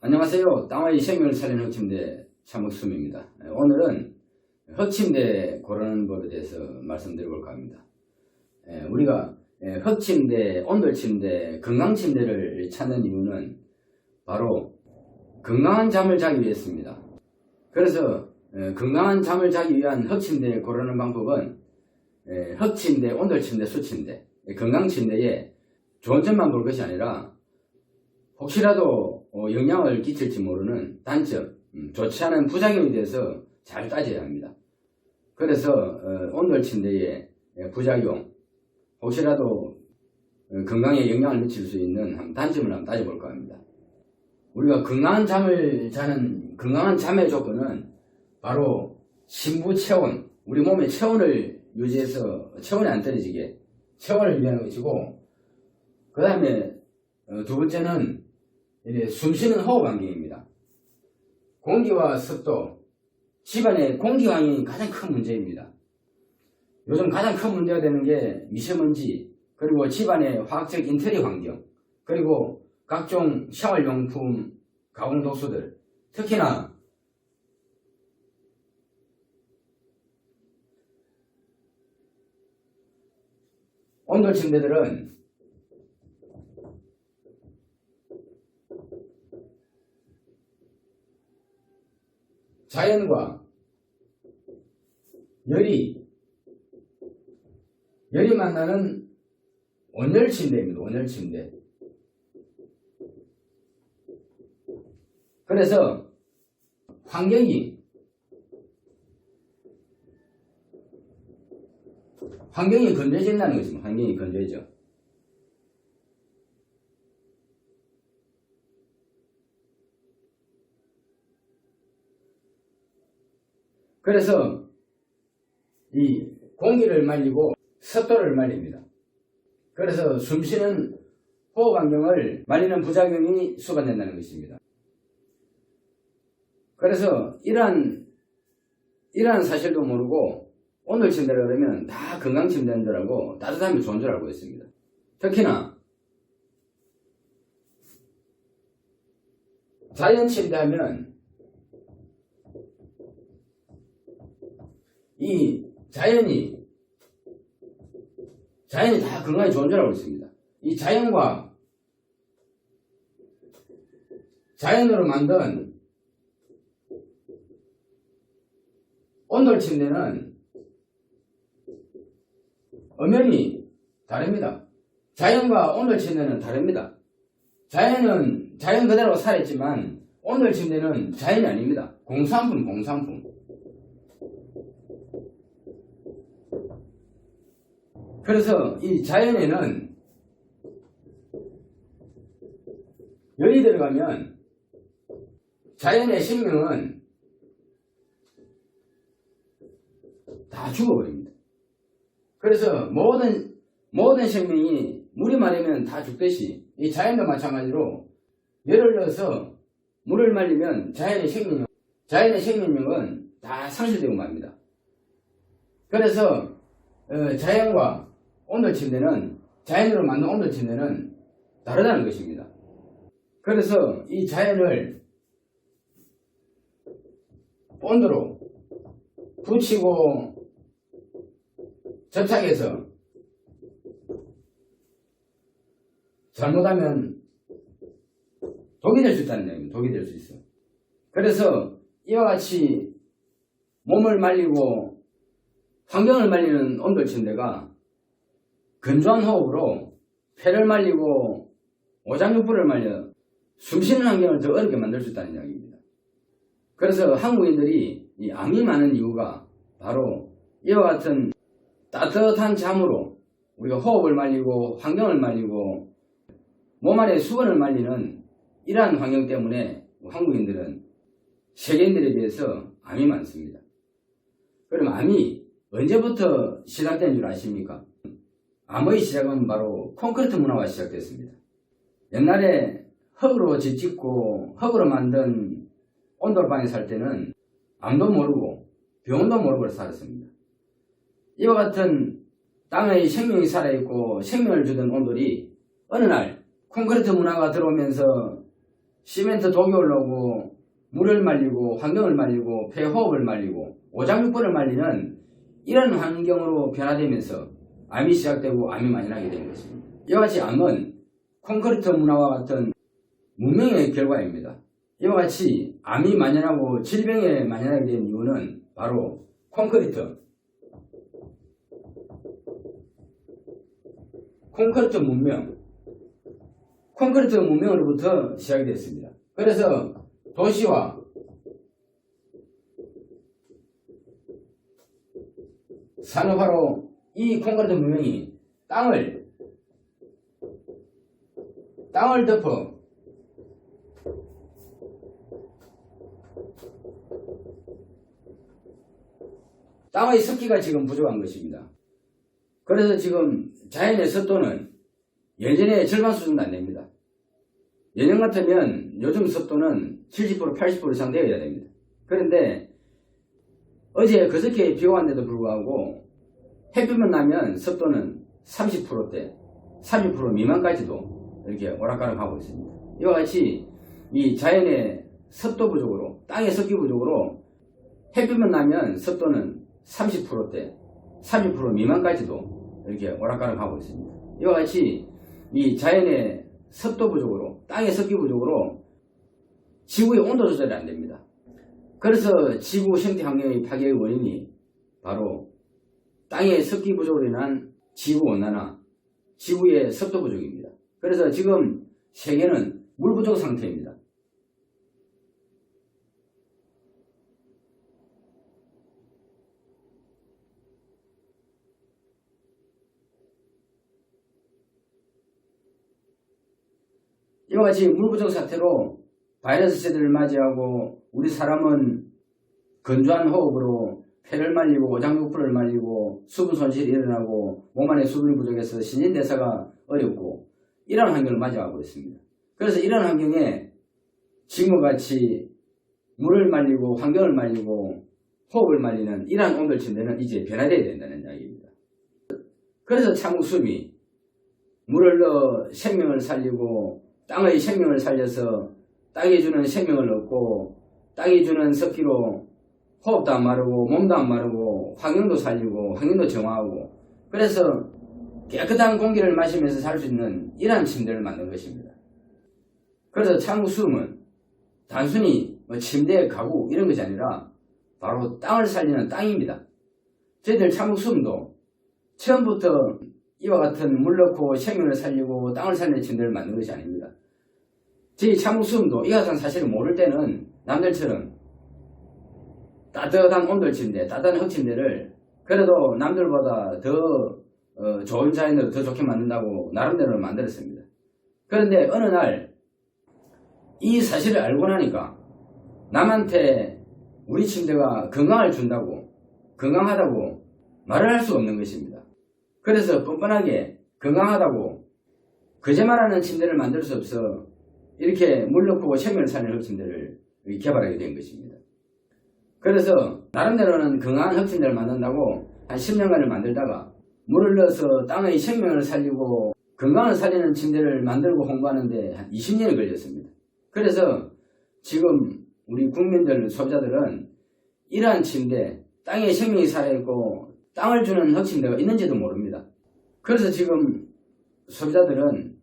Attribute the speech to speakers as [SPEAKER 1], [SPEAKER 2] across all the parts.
[SPEAKER 1] 안녕하세요. 땅의 생명을 살리는 흑침대 참흑수입니다. 오늘은 흑침대 고르는 법에 대해서 말씀드려볼까 합니다. 우리가 흑침대, 온돌침대, 건강침대를 찾는 이유는 바로 건강한 잠을 자기 위해서입니다. 그래서 건강한 잠을 자기 위한 흑침대 고르는 방법은 흑침대, 온돌침대, 수침대, 건강침대에 좋은 점만 볼 것이 아니라 혹시라도 영향을 끼칠지 모르는 단점, 좋지 않은 부작용에 대해서 잘 따져야 합니다. 그래서 온돌침대의 부작용, 혹시라도 건강에 영향을 미칠 수 있는 단점을 한번 따져볼까 합니다. 우리가 건강한 잠을 자는 건강한 잠의 조건은 바로 심부 체온, 우리 몸의 체온을 유지해서 체온이 안 떨어지게 체온을 유지하는 것이고, 그 다음에 두 번째는 숨쉬는 호흡 환경입니다. 공기와 습도, 집안의 공기 환경이 가장 큰 문제입니다. 요즘 가장 큰 문제가 되는 게 미세먼지, 그리고 집안의 화학적 인테리어 환경, 그리고 각종 생활용품 가공 독소들, 특히나 온돌 침대들은 자연과 열이 만나는 온열 침대입니다. 온열 침대. 그래서 환경이 건조해진다는 것입니다. 환경이 건조해져. 그래서 이 공기를 말리고 습도를 말립니다. 그래서 숨쉬는 호흡 환경을 말리는 부작용이 수반된다는 것입니다. 그래서 이러한 사실도 모르고 온돌 침대라 그러면 다 건강 침대인 줄 알고 따뜻함이 좋은 줄 알고 있습니다. 특히나 자연 침대 하면 이 자연이 다 건강에 좋은 줄 알고 있습니다. 이 자연으로 만든 온돌 침대는 엄연히 다릅니다. 자연과 온돌 침대는 다릅니다. 자연은 자연 그대로 살았지만 온돌 침대는 자연이 아닙니다. 공산품. 그래서 이 자연에는 열이 들어가면 자연의 생명은 다 죽어버립니다. 그래서 모든 생명이 물이 마르면 다 죽듯이 이 자연도 마찬가지로 열을 넣어서 물을 말리면 자연의 생명력은 다 상실되고 맙니다. 그래서 자연과 온돌 침대는, 자연으로 만든 온돌 침대는 다르다는 것입니다. 그래서 이 자연을 본드로 붙이고 접착해서 잘못하면 독이 될 수 있다는 얘기입니다. 독이 될 수 있어. 그래서 이와 같이 몸을 말리고 환경을 말리는 온돌 침대가 건조한 호흡으로 폐를 말리고 오장육부를 말려 숨쉬는 환경을 더 어렵게 만들 수 있다는 이야기입니다. 그래서 한국인들이 이 암이 많은 이유가 바로 이와 같은 따뜻한 잠으로 우리가 호흡을 말리고 환경을 말리고 몸 안의 수분을 말리는 이러한 환경 때문에 한국인들은 세계인들에 비해서 암이 많습니다. 그럼 암이 언제부터 시작된 줄 아십니까? 암의 시작은 바로 콘크리트 문화가 시작됐습니다. 옛날에 흙으로 집 짓고 흙으로 만든 온돌방에 살 때는 암도 모르고 병도 모르고 살았습니다. 이와 같은 땅의 생명이 살아있고 생명을 주던 온돌이 어느 날 콘크리트 문화가 들어오면서 시멘트 독이 올라오고 물을 말리고 환경을 말리고 폐호흡을 말리고 오장육부를 말리는 이런 환경으로 변화되면서 암이 시작되고 암이 만연하게 된 것입니다. 이와 같이 암은 콘크리트 문화와 같은 문명의 결과입니다. 이와 같이 암이 만연하고 질병에 만연하게 된 이유는 바로 콘크리트 문명으로부터 시작이 됐습니다. 그래서 도시와 산업화로 이 콘크리트 문명이 땅을 덮어 땅의 습기가 지금 부족한 것입니다. 그래서 지금 자연의 습도는 예전의 절반 수준도 안 됩니다. 예년 같으면 요즘 습도는 70% 80% 이상 되어야 됩니다. 그런데 어제 그저께 비가 왔는데도 불구하고 햇빛만 나면 습도는 30%대 30% 미만까지도 이렇게 오락가락하고 있습니다. 이와 같이 이 자연의 습도 부족으로 땅의 습기 부족으로 햇빛만 나면 습도는 30%대 30% 미만까지도 이렇게 오락가락하고 있습니다. 이와 같이 이 자연의 습도 부족으로 땅의 습기 부족으로 지구의 온도 조절이 안 됩니다. 그래서 지구 생태 환경의 파괴의 원인이 바로 땅의 습기 부족으로 인한 지구 온난화, 지구의 습도 부족입니다. 그래서 지금 세계는 물 부족 상태입니다. 이와 같이 물 부족 사태로 바이러스 시대를 맞이하고 우리 사람은 건조한 호흡으로 폐를 말리고 오장육부를 말리고 수분 손실이 일어나고 몸 안에 수분이 부족해서 신진대사가 어렵고 이런 환경을 맞이하고 있습니다. 그래서 이런 환경에 지금과 같이 물을 말리고 환경을 말리고 호흡을 말리는 이러한 온돌 침대는 이제 변화되어야 된다는 이야기입니다. 그래서 참욱수음이 물을 넣어 생명을 살리고 땅의 생명을 살려서 땅이 주는 생명을 얻고 땅이 주는 습기로 호흡도 안 마르고 몸도 안 마르고 환경도 살리고 환경도 정화하고 그래서 깨끗한 공기를 마시면서 살 수 있는 이러한 침대를 만든 것입니다. 그래서 참욱수음은 단순히 침대, 가구 이런 것이 아니라 바로 땅을 살리는 땅입니다. 저희들 참욱수음도 처음부터 이와 같은 물 넣고 생명을 살리고 땅을 살리는 침대를 만든 것이 아닙니다. 저희 참욱수음도 이 같은 사실을 모를 때는 남들처럼 따뜻한 온돌 침대, 따뜻한 흙침대를 그래도 남들보다 더 좋은 자연으로 더 좋게 만든다고 나름대로 만들었습니다. 그런데 어느 날 이 사실을 알고 나니까 남한테 우리 침대가 건강을 준다고 건강하다고 말을 할 수 없는 것입니다. 그래서 뻔뻔하게 건강하다고 거짓말하는 침대를 만들 수 없어 이렇게 물 넣고 생명을 살리는 흙침대를 개발하게 된 것입니다. 그래서 나름대로는 건강한 흙침대를 만든다고 한 10년간을 만들다가 물을 넣어서 땅의 생명을 살리고 건강을 살리는 침대를 만들고 홍보하는데 한 20년이 걸렸습니다. 그래서 지금 우리 국민들, 소비자들은 이러한 침대, 땅에 생명이 살아있고 땅을 주는 흙침대가 있는지도 모릅니다. 그래서 지금 소비자들은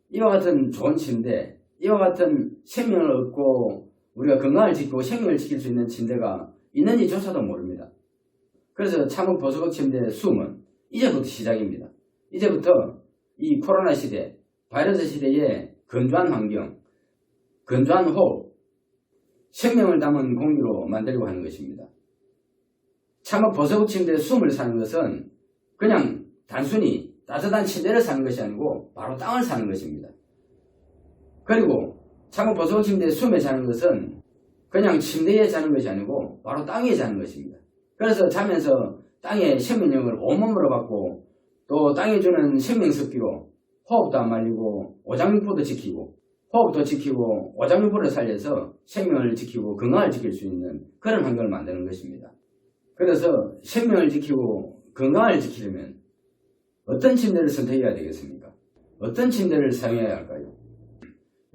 [SPEAKER 1] 이와 같은 좋은 침대, 이와 같은 생명을 얻고 우리가 건강을 지키고 생명을 지킬 수 있는 침대가 있는지 조차도 모릅니다. 그래서 참욱 보수복 침대 수음은 이제부터 시작입니다. 이제부터 이 코로나 시대, 바이러스 시대에 건조한 환경, 건조한 호흡, 생명을 담은 공기로 만들려고 하는 것입니다. 참욱 보수복 침대 수음을 사는 것은 그냥 단순히 따뜻한 침대를 사는 것이 아니고 바로 땅을 사는 것입니다. 그리고 참욱 보수복 침대 수음에 자는 것은 그냥 침대에 자는 것이 아니고 바로 땅에 자는 것입니다. 그래서 자면서 땅의 생명력을 온몸으로 받고 또 땅이 주는 생명습기로 호흡도 안 말리고 오장육부도 지키고 호흡도 지키고 오장육부를 살려서 생명을 지키고 건강을 지킬 수 있는 그런 환경을 만드는 것입니다. 그래서 생명을 지키고 건강을 지키려면 어떤 침대를 선택해야 되겠습니까? 어떤 침대를 사용해야 할까요?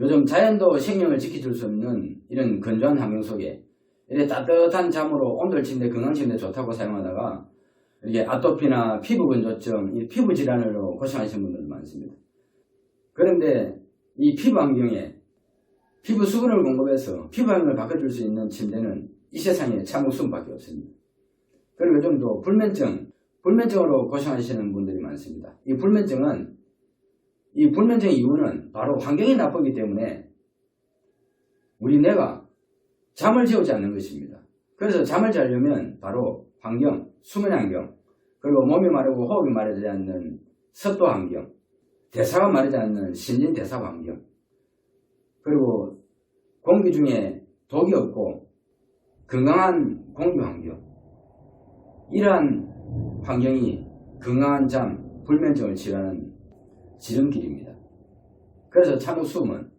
[SPEAKER 1] 요즘 자연도 생명을 지켜줄 수 없는 이런 건조한 환경 속에 이렇게 따뜻한 잠으로 온돌 침대, 건강 침대 좋다고 사용하다가 이게 아토피나 피부 건조증, 피부 질환으로 고생하시는 분들도 많습니다. 그런데 이 피부 환경에 피부 수분을 공급해서 피부 환경을 바꿔줄 수 있는 침대는 이 세상에 참옥수문밖에 없습니다. 그리고 좀 더 불면증으로 고생하시는 분들이 많습니다. 이 불면증의 이유는 바로 환경이 나쁘기 때문에 우리 뇌가 잠을 재우지 않는 것입니다. 그래서 잠을 자려면 바로 환경, 수면 환경, 그리고 몸이 마르고 호흡이 마르지 않는 습도 환경, 대사가 마르지 않는 신진 대사 환경, 그리고 공기 중에 독이 없고 건강한 공기 환경, 이러한 환경이 건강한 잠, 불면증을 치료하는 지름길입니다. 그래서 참옥수문은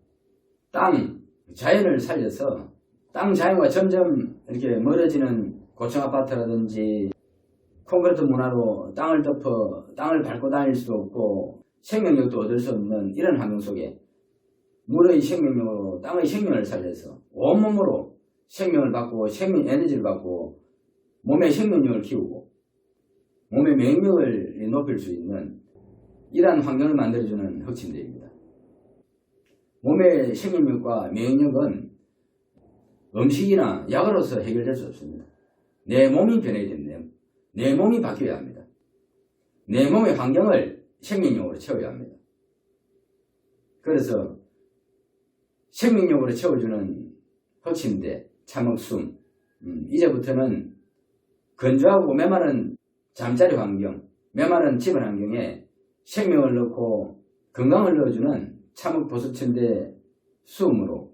[SPEAKER 1] 자연을 살려서 땅 자연과 점점 이렇게 멀어지는 고층 아파트라든지 콘크리트 문화로 땅을 덮어 땅을 밟고 다닐 수도 없고 생명력도 얻을 수 없는 이런 환경 속에 물의 생명력으로 땅의 생명을 살려서 온몸으로 생명을 받고 생명 에너지를 받고 몸의 생명력을 키우고 몸의免疫力을 높일 수 있는 이러한 환경을 만들어주는 흑침대입니다. 몸의 생명력과免疫力은 음식이나 약으로서 해결될 수 없습니다. 내 몸이 변해야 됩니다. 내 몸이 바뀌어야 합니다. 내 몸의 환경을 생명력으로 채워야 합니다. 그래서 생명력으로 채워주는 흑침대, 참옥숨, 이제부터는 건조하고 메마른 잠자리 환경, 메마른 집안 환경에 생명을 넣고 건강을 넣어주는 참옥보습침대 수음으로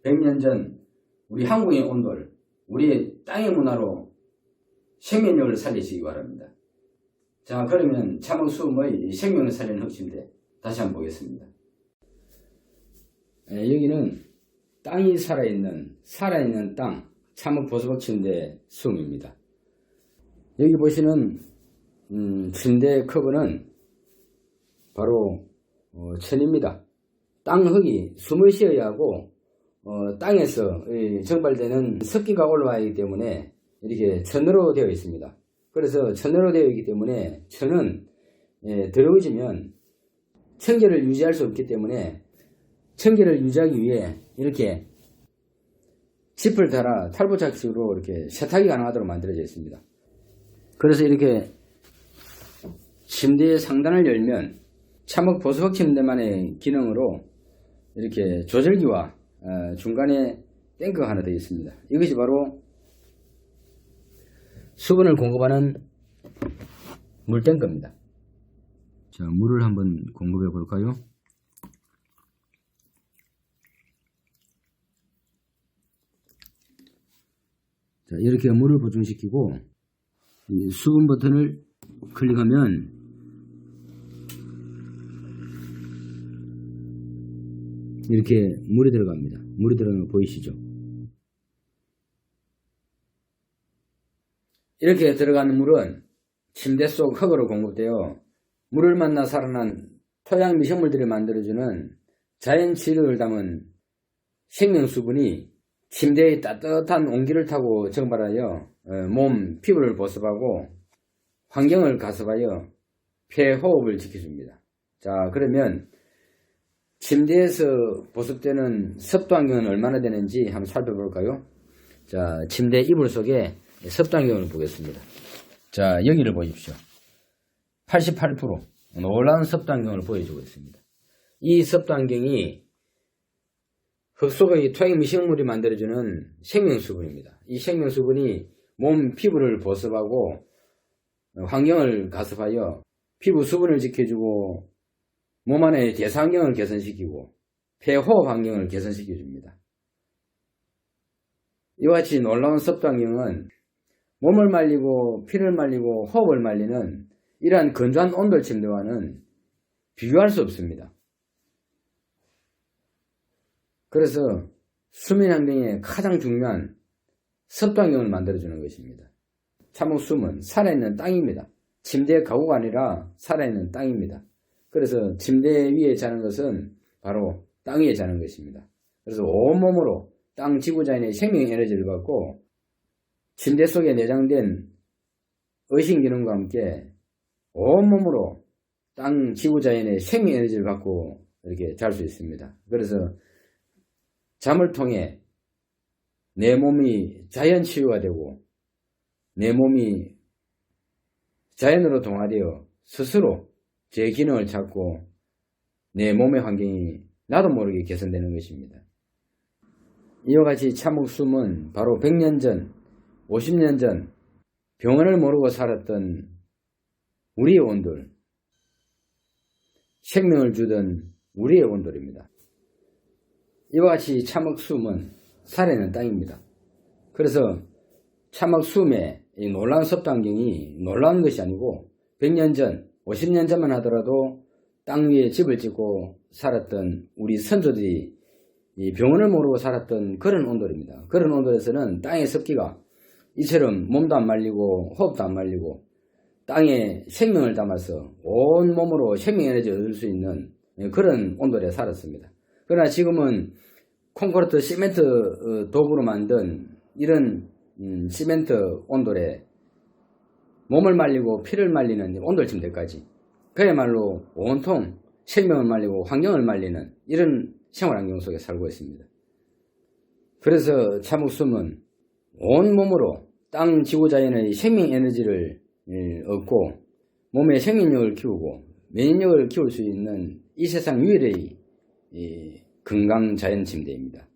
[SPEAKER 1] 100년 전 우리 한국의 온돌, 우리 땅의 문화로 생명력을 살리시기 바랍니다. 자, 그러면 참옥수음의 생명을 살리는 흑침대 다시 한번 보겠습니다. 여기는 땅이 살아있는 땅 참옥보습침대 수음입니다. 여기 보시는 침대 커버는 바로 천입니다. 땅흙이 숨을 쉬어야 하고 땅에서 적발되는 습기가 올라와야 하기 때문에 이렇게 천으로 되어 있습니다. 그래서 천으로 되어 있기 때문에 천은 더러워지면 청결을 유지할 수 없기 때문에 청결을 유지하기 위해 이렇게 짚을 달아 탈부착식으로 이렇게 세탁이 가능하도록 만들어져 있습니다. 그래서 이렇게 침대의 상단을 열면 참옥 보수박 침대만의 기능으로 이렇게 조절기와 중간에 탱크가 하나 되어 있습니다. 이것이 바로 수분을 공급하는 물탱크입니다. 자, 물을 한번 공급해 볼까요? 자, 이렇게 물을 보충시키고 이 수분 버튼을 클릭하면 이렇게 물이 들어갑니다. 물이 들어가는 거 보이시죠? 이렇게 들어가는 물은 침대 속 흙으로 공급되어 물을 만나 살아난 토양 미생물들이 만들어주는 자연 치료를 담은 생명수분이 침대의 따뜻한 온기를 타고 증발하여 몸, 피부를 보습하고 환경을 가습하여 폐 호흡을 지켜줍니다. 자, 그러면 침대에서 보습되는 습도 환경은 얼마나 되는지 한번 살펴볼까요? 자, 침대 이불 속에 습도 환경을 보겠습니다. 자, 여기를 보십시오. 88% 놀라운 습도 환경을 보여주고 있습니다. 이 습도 환경이 흙 속의 토양 미생물이 만들어주는 생명수분입니다. 이 생명수분이 몸 피부를 보습하고 환경을 가습하여 피부 수분을 지켜주고 몸 안의 대사 환경을 개선시키고 폐호흡 환경을 개선시켜줍니다. 이와 같이 놀라운 습도 환경은 몸을 말리고 피를 말리고 호흡을 말리는 이러한 건조한 온돌 침대와는 비교할 수 없습니다. 그래서 수면 환경에 가장 중요한 습도 환경을 만들어주는 것입니다. 참옥숨은 살아있는 땅입니다. 침대의 가구가 아니라 살아있는 땅입니다. 그래서 침대 위에 자는 것은 바로 땅 위에 자는 것입니다. 그래서 온몸으로 땅 지구자연의 생명 에너지를 받고 침대 속에 내장된 의식 기능과 함께 온몸으로 땅 지구자연의 생명 에너지를 받고 이렇게 잘 수 있습니다. 그래서 잠을 통해 내 몸이 자연 치유가 되고 내 몸이 자연으로 동화되어 스스로 제 기능을 찾고 내 몸의 환경이 나도 모르게 개선되는 것입니다. 이와 같이 참목숨은 바로 100년 전, 50년 전 병원을 모르고 살았던 우리의 온돌, 생명을 주던 우리의 온돌입니다. 이와 같이 참목숨은 살아있는 땅입니다. 그래서 참목숨의 이 놀라운 섭단경이 놀라운 것이 아니고 100년 전, 50년 전만 하더라도 땅 위에 집을 짓고 살았던 우리 선조들이 이 병원을 모르고 살았던 그런 온돌입니다. 그런 온돌에서는 땅의 습기가 이처럼 몸도 안 말리고 호흡도 안 말리고 땅에 생명을 담아서 온 몸으로 생명 에너지를 얻을 수 있는 그런 온돌에 살았습니다. 그러나 지금은 콘크리트 시멘트 도구로 만든 이런 시멘트 온돌에 몸을 말리고 피를 말리는 온돌 침대까지 그야말로 온통 생명을 말리고 환경을 말리는 이런 생활환경 속에 살고 있습니다. 그래서 참목숨은 온몸으로 땅 지구자연의 생명 에너지를 얻고 몸의 생명력을 키우고免疫力을 키울 수 있는 이 세상 유일의 건강 자연 침대입니다.